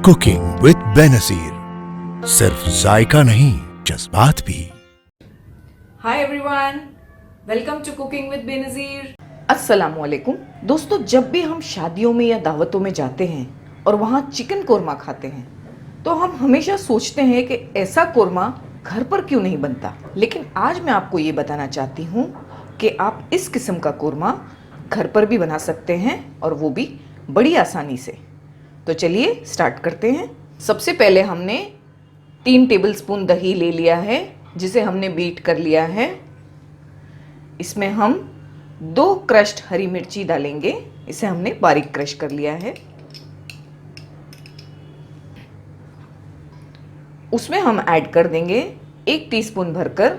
Cooking with Benazir, सिर्फ जायका नहीं जज्बात भी। Hi everyone, welcome to cooking with Benazir. अस्सलाम वालेकुम दोस्तों, जब भी हम शादियों में या दावतों में जाते हैं और वहाँ चिकन कोरमा खाते हैं तो हम हमेशा सोचते हैं कि ऐसा कोरमा घर पर क्यों नहीं बनता। लेकिन आज मैं आपको ये बताना चाहती हूँ कि आप इस किस्म का कोरमा घर पर भी बना सकते हैं और वो भी बड़ी आसानी से। तो चलिए स्टार्ट करते हैं। सबसे पहले हमने 3 टेबलस्पून दही ले लिया है जिसे हमने बीट कर लिया है। इसमें हम 2 क्रश्ड हरी मिर्ची डालेंगे, इसे हमने बारीक क्रश कर लिया है। उसमें हम ऐड कर देंगे 1 टीस्पून भरकर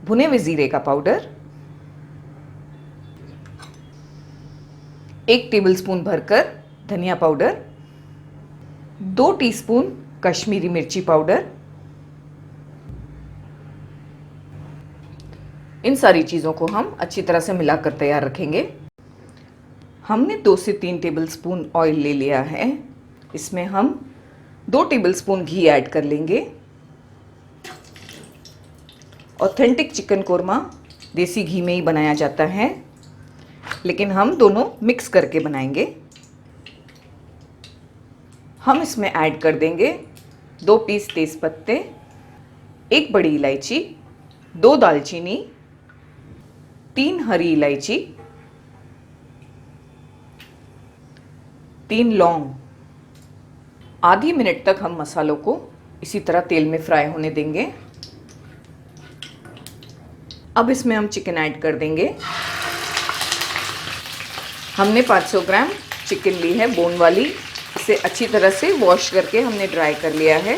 भुने हुए जीरे का पाउडर, 1 टेबलस्पून भरकर धनिया पाउडर, 2 टीस्पून कश्मीरी मिर्ची पाउडर। इन सारी चीज़ों को हम अच्छी तरह से मिलाकर तैयार रखेंगे। हमने 2 से 3 टेबलस्पून ऑयल ले लिया है। इसमें हम 2 टेबलस्पून घी ऐड कर लेंगे। ऑथेंटिक चिकन कोरमा देसी घी में ही बनाया जाता है, लेकिन हम दोनों मिक्स करके बनाएंगे। हम इसमें ऐड कर देंगे 2 पीस तेज पत्ते, 1 बड़ी इलायची, 2 दालचीनी, 3 हरी इलायची, 3 लौंग। आधी मिनट तक हम मसालों को इसी तरह तेल में फ्राई होने देंगे। अब इसमें हम चिकन ऐड कर देंगे। हमने 500 ग्राम चिकन ली है बोन वाली। इसे अच्छी तरह से वॉश करके हमने ड्राई कर लिया है।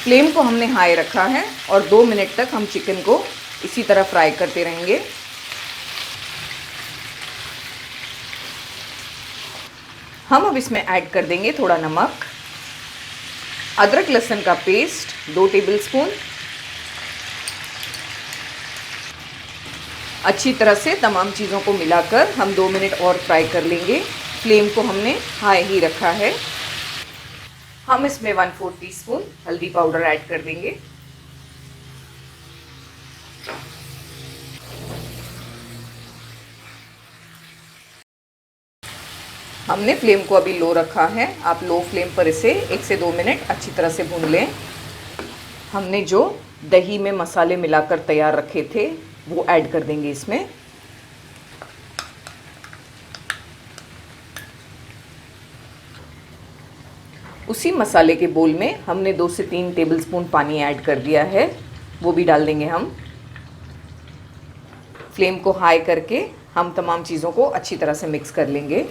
फ्लेम को हमने हाई रखा है और 2 मिनट तक हम चिकन को इसी तरह फ्राई करते रहेंगे। हम अब इसमें ऐड कर देंगे थोड़ा नमक, अदरक लहसुन का पेस्ट 2 टेबलस्पून। अच्छी तरह से तमाम चीज़ों को मिलाकर हम 2 मिनट और फ्राई कर लेंगे। फ्लेम को हमने हाई ही रखा है। हम इसमें 1/4 टीस्पून हल्दी पाउडर ऐड कर देंगे। हमने फ्लेम को अभी लो रखा है। आप लो फ्लेम पर इसे 1 से 2 मिनट अच्छी तरह से भून लें। हमने जो दही में मसाले मिलाकर तैयार रखे थे वो ऐड कर देंगे इसमें। उसी मसाले के बोल में हमने 2 से 3 टेबलस्पून पानी ऐड कर दिया है, वो भी डाल देंगे हम। फ्लेम को हाई करके हम तमाम चीज़ों को अच्छी तरह से मिक्स कर लेंगे।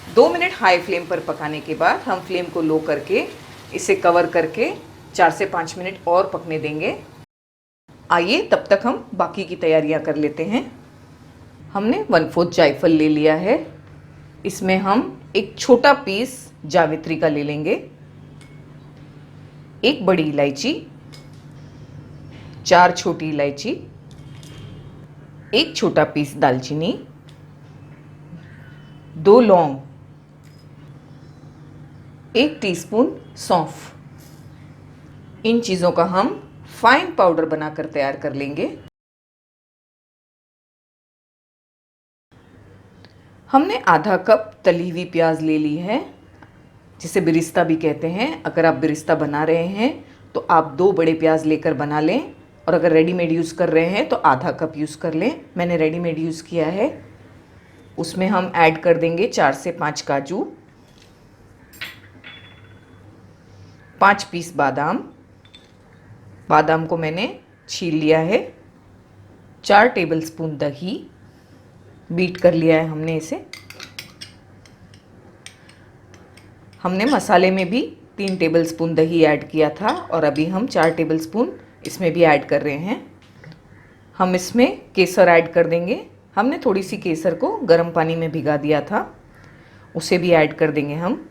दो मिनट हाई फ्लेम पर पकाने के बाद हम फ्लेम को लो करके इसे कवर करके 4 से 5 मिनट और पकने देंगे। आइए तब तक हम बाकी की तैयारियां कर लेते हैं। हमने 1/4 जायफल ले लिया है। इसमें हम एक छोटा पीस जावित्री का ले लेंगे, 1 बड़ी इलायची, 4 छोटी इलायची, 1 छोटा पीस दालचीनी, 2 लौंग, 1 टीस्पून सौंफ। इन चीज़ों का हम फाइन पाउडर बनाकर तैयार कर लेंगे। हमने आधा कप तली हुई प्याज ले ली है, जिसे बिरिस्ता भी कहते हैं। अगर आप बिरिस्ता बना रहे हैं तो आप 2 बड़े प्याज लेकर बना लें, और अगर रेडीमेड यूज़ कर रहे हैं तो आधा कप यूज़ कर लें। मैंने रेडीमेड यूज़ किया है। उसमें हम ऐड कर देंगे 4 से 5 काजू, 5 पीस बादाम। बादाम को मैंने छील लिया है। 4 टेबलस्पून दही, बीट कर लिया है हमने इसे। हमने मसाले में भी 3 टेबलस्पून दही ऐड किया था और अभी हम 4 टेबलस्पून इसमें भी ऐड कर रहे हैं। हम इसमें केसर ऐड कर देंगे। हमने थोड़ी सी केसर को गर्म पानी में भिगा दिया था, उसे भी ऐड कर देंगे हम।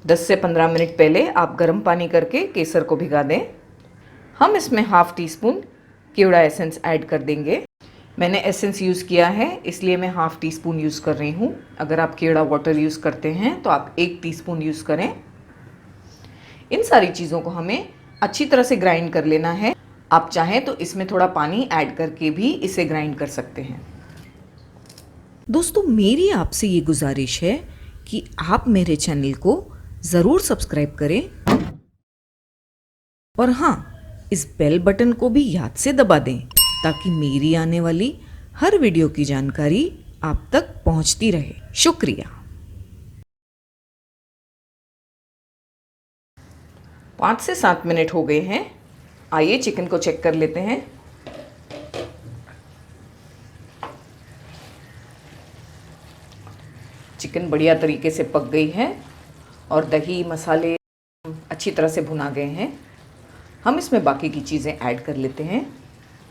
10 से 15 मिनट पहले आप गर्म पानी करके केसर को भिगा दें। हम इसमें हाफ टी स्पून केवड़ा एसेंस ऐड कर देंगे। मैंने एसेंस यूज़ किया है इसलिए मैं हाफ टी स्पून यूज़ कर रही हूँ। अगर आप केवड़ा वाटर यूज़ करते हैं तो आप 1 टीस्पून यूज़ करें। इन सारी चीज़ों को हमें अच्छी तरह से ग्राइंड कर लेना है। आप चाहें तो इसमें थोड़ा पानी ऐड करके भी इसे ग्राइंड कर सकते हैं। दोस्तों, मेरी आपसे ये गुजारिश है कि आप मेरे चैनल को ज़रूर सब्सक्राइब करें और हाँ, इस बेल बटन को भी याद से दबा दें ताकि मेरी आने वाली हर वीडियो की जानकारी आप तक पहुंचती रहे। शुक्रिया। 5 से 7 मिनट हो गए हैं। आइए चिकन को चेक कर लेते हैं। चिकन बढ़िया तरीके से पक गई है और दही मसाले अच्छी तरह से भुना गए हैं। हम इसमें बाकी की चीज़ें ऐड कर लेते हैं।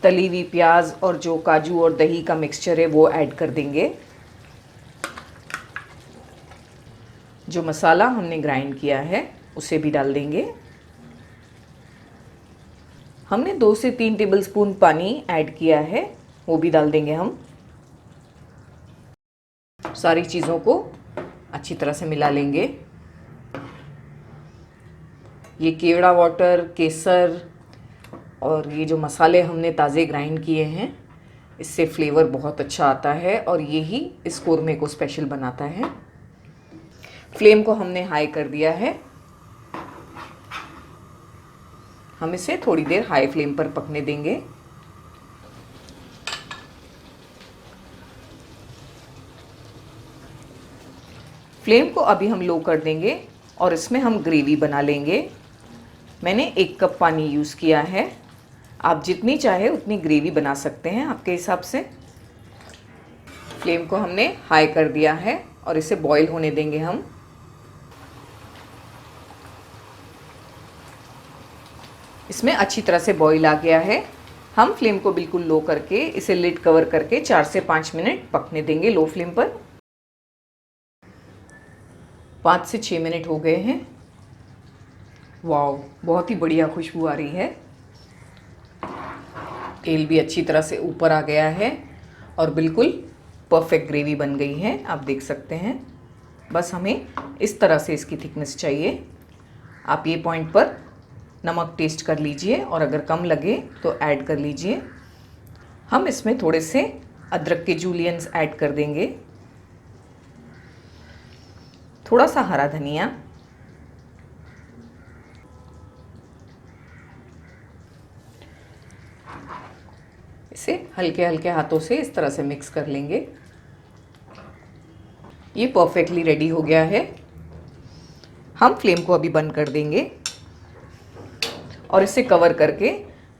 तली हुई प्याज और जो काजू और दही का मिक्सचर है वो ऐड कर देंगे। जो मसाला हमने ग्राइंड किया है उसे भी डाल देंगे। हमने 2 से 3 टेबलस्पून पानी ऐड किया है, वो भी डाल देंगे हम। सारी चीज़ों को अच्छी तरह से मिला लेंगे। ये केवड़ा वाटर, केसर और ये जो मसाले हमने ताज़े ग्राइंड किए हैं, इससे फ्लेवर बहुत अच्छा आता है और यही इस कोरमे को स्पेशल बनाता है। फ्लेम को हमने हाई कर दिया है। हम इसे थोड़ी देर हाई फ्लेम पर पकने देंगे। फ्लेम को अभी हम लो कर देंगे और इसमें हम ग्रेवी बना लेंगे। मैंने 1 कप पानी यूज़ किया है। आप जितनी चाहे उतनी ग्रेवी बना सकते हैं आपके हिसाब से। फ्लेम को हमने हाई कर दिया है और इसे बॉईल होने देंगे हम। इसमें अच्छी तरह से बॉईल आ गया है। हम फ्लेम को बिल्कुल लो करके इसे लिड कवर करके 4 से 5 मिनट पकने देंगे लो फ्लेम पर। 5 से 6 मिनट हो गए हैं। वाओ, बहुत ही बढ़िया खुशबू आ रही है। तेल भी अच्छी तरह से ऊपर आ गया है और बिल्कुल परफेक्ट ग्रेवी बन गई है, आप देख सकते हैं। बस हमें इस तरह से इसकी थिकनेस चाहिए। आप ये पॉइंट पर नमक टेस्ट कर लीजिए और अगर कम लगे तो ऐड कर लीजिए। हम इसमें थोड़े से अदरक के जूलियंस ऐड कर देंगे, थोड़ा सा हरा धनिया, इसे हल्के हल्के हाथों से इस तरह से मिक्स कर लेंगे। ये परफेक्टली रेडी हो गया है। हम फ्लेम को अभी बंद कर देंगे और इसे कवर करके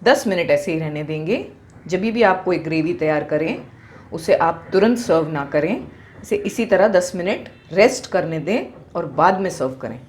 10 मिनट ऐसे ही रहने देंगे। जब भी आप कोई ग्रेवी तैयार करें उसे आप तुरंत सर्व ना करें, इसे इसी तरह 10 मिनट रेस्ट करने दें और बाद में सर्व करें।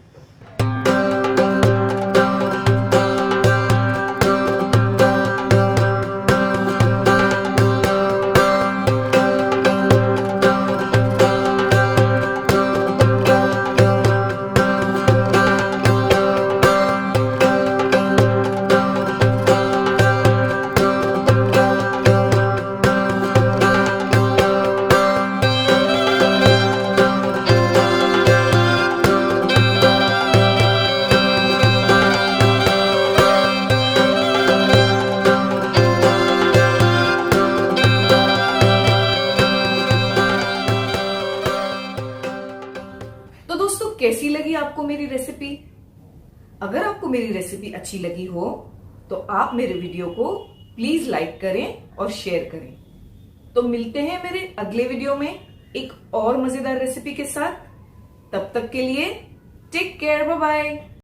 कैसी लगी आपको मेरी रेसिपी? अगर आपको मेरी रेसिपी अच्छी लगी हो तो आप मेरे वीडियो को प्लीज लाइक करें और शेयर करें। तो मिलते हैं मेरे अगले वीडियो में एक और मजेदार रेसिपी के साथ। तब तक के लिए टेक केयर, बाय बाय।